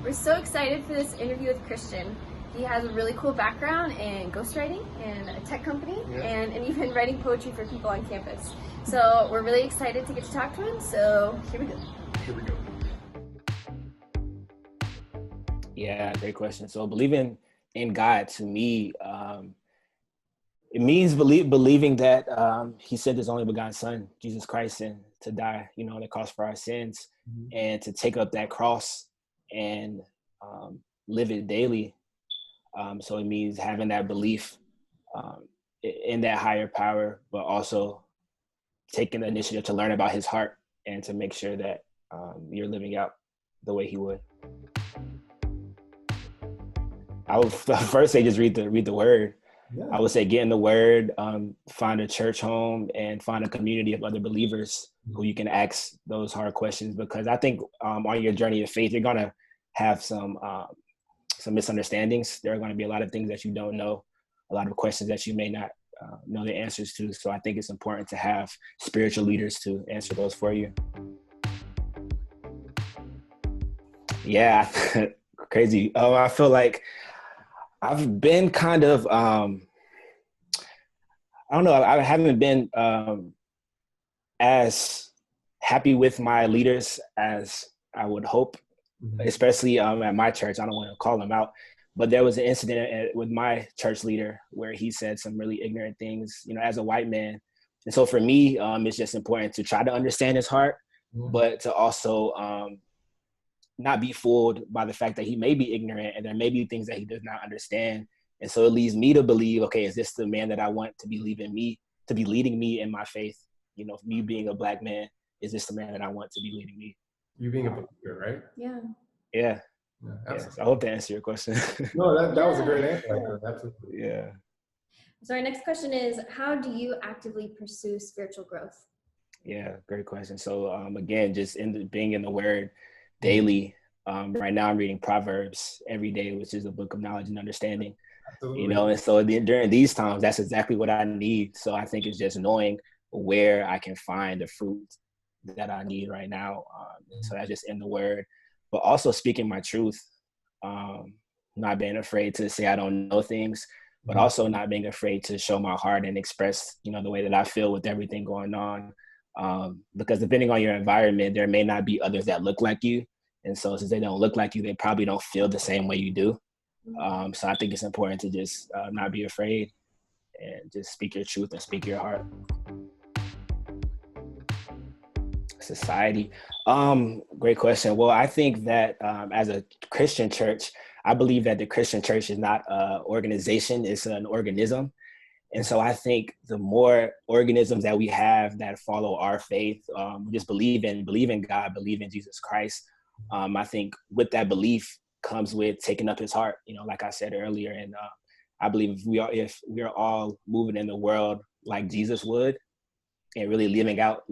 We're so excited for this interview with Christian. He has a really cool background in ghostwriting and a tech company, and even writing poetry for people on campus. So we're really excited to get to talk to him, so here we go. Yeah, great question. So believing in God, to me, it means believing that he sent his only begotten son, Jesus Christ, and to die, on the cross for our sins, and to take up that cross and live it daily. So it means having that belief in that higher power, but also taking the initiative to learn about his heart and to make sure that you're living out the way he would. I would first say just read the word. Yeah. I would say get in the word, find a church home, and find a community of other believers who you can ask those hard questions. Because I think on your journey of faith, you're gonna have some misunderstandings. There are going to be a lot of things that you don't know, a lot of questions that you may not know the answers to. So I think it's important to have spiritual leaders to answer those for you. Yeah, crazy. I feel like I've been kind of, I don't know, I haven't been as happy with my leaders as I would hope, especially at my church. I don't want to call them out, but there was an incident with my church leader where he said some really ignorant things, as a white man. And so for me, it's just important to try to understand his heart, but to also not be fooled by the fact that he may be ignorant and there may be things that he does not understand. And so it leads me to believe, okay, is this the man that I want to be leading me in my faith? Me being a Black man, is this the man that I want to be leading me? You being a believer, right? Yeah. Yeah. I hope to answer your question. No, that was a great answer. Absolutely. Yeah. So our next question is, how do you actively pursue spiritual growth? Yeah, great question. So again, just being in the word daily. Right now I'm reading Proverbs every day, which is a book of knowledge and understanding. Absolutely. And so during these times, that's exactly what I need. So I think it's just knowing where I can find the fruit that I need right now. So that's just in the word, but also speaking my truth, not being afraid to say I don't know things, but also not being afraid to show my heart and express, the way that I feel with everything going on. Because depending on your environment, there may not be others that look like you. And so since they don't look like you, they probably don't feel the same way you do. So I think it's important to just not be afraid and just speak your truth and speak your heart. Society. Great question. Well, I think that as a Christian church, I believe that the Christian church is not an organization, it's an organism. And so I think the more organisms that we have that follow our faith, just believe in God, believe in Jesus Christ. I think with that belief comes with taking up his heart, like I said earlier. And I believe if we are all moving in the world like Jesus would, and really living out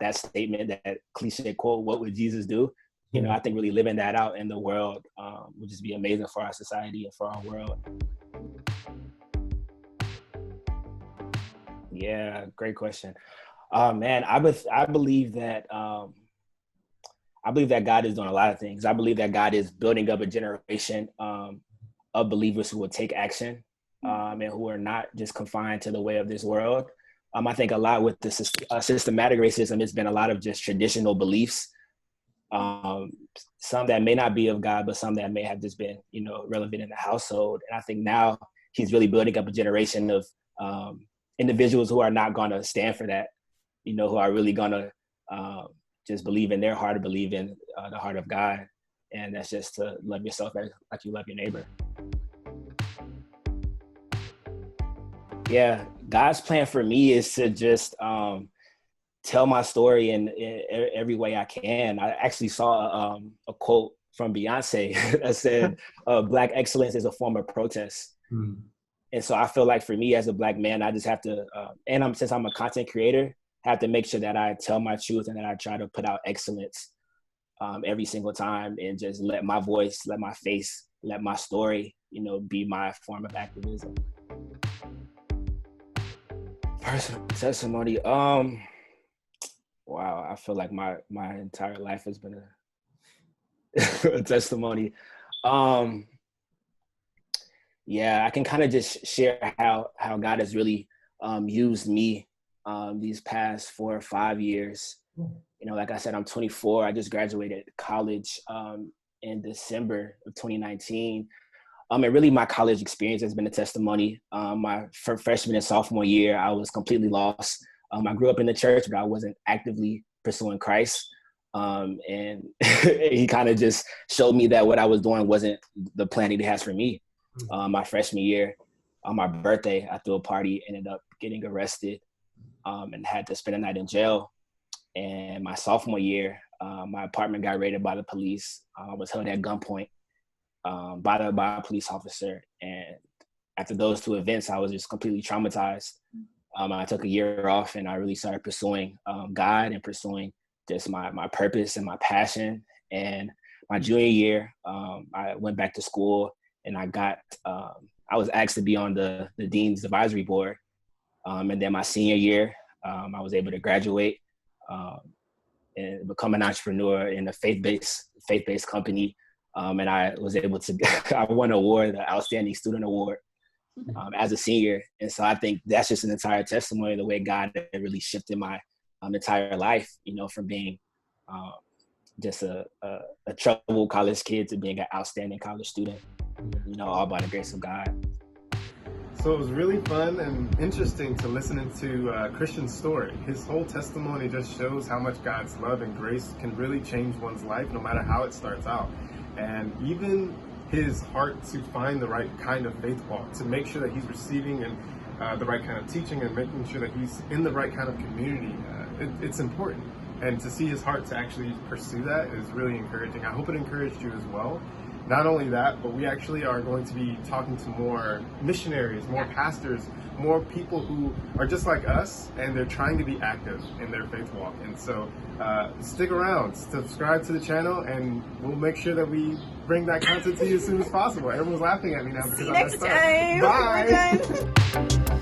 that statement, that cliche quote, what would Jesus do? I think really living that out in the world would just be amazing for our society and for our world. Yeah, great question. Man, I believe that God is doing a lot of things. I believe that God is building up a generation of believers who will take action and who are not just confined to the way of this world. I think a lot with the systematic racism, it's been a lot of just traditional beliefs, some that may not be of God, but some that may have just been, relevant in the household. And I think now he's really building up a generation of individuals who are not going to stand for that, who are really going to just believe in their heart, believe in the heart of God. And that's just to love yourself like you love your neighbor. Yeah, God's plan for me is to just tell my story in every way I can. I actually saw a quote from Beyonce that said, Black excellence is a form of protest. And so I feel like for me as a Black man, I just have to, since I'm a content creator, have to make sure that I tell my truth and that I try to put out excellence every single time, and just let my voice, let my face, let my story, be my form of activism. Personal testimony. Wow, I feel like my entire life has been a testimony. Yeah, I can kind of just share how God has really used me these past 4 or 5 years. You know, like I said, I'm 24. I just graduated college in December of 2019. And really my college experience has been a testimony. My freshman and sophomore year, I was completely lost. I grew up in the church, but I wasn't actively pursuing Christ. And he kind of just showed me that what I was doing wasn't the plan he has for me. My freshman year, on my birthday, I threw a party, ended up getting arrested and had to spend a night in jail. And my sophomore year, my apartment got raided by the police. I was held at gunpoint by a police officer. And after those 2 events, I was just completely traumatized. I took a year off and I really started pursuing God and pursuing just my purpose and my passion. And my junior year, I went back to school and I was asked to be on the Dean's Advisory Board. And then my senior year, I was able to graduate and become an entrepreneur in a faith-based company. And I was able to, I won an award, the Outstanding Student Award as a senior. And so I think that's just an entire testimony of the way God really shifted my entire life, you know, from being just a troubled college kid to being an outstanding college student, you know, all by the grace of God. So it was really fun and interesting to listen into Christian's story. His whole testimony just shows how much God's love and grace can really change one's life, no matter how it starts out. And even his heart to find the right kind of faith walk, to make sure that he's receiving and the right kind of teaching and making sure that he's in the right kind of community, it's important. And to see his heart to actually pursue that is really encouraging. I hope it encouraged you as well. Not only that, but we actually are going to be talking to more missionaries, more pastors, more people who are just like us, and they're trying to be active in their faith walk. And so stick around, subscribe to the channel, and we'll make sure that we bring that content to you as soon as possible. Everyone's laughing at me now because See you next time. Bye. We're done.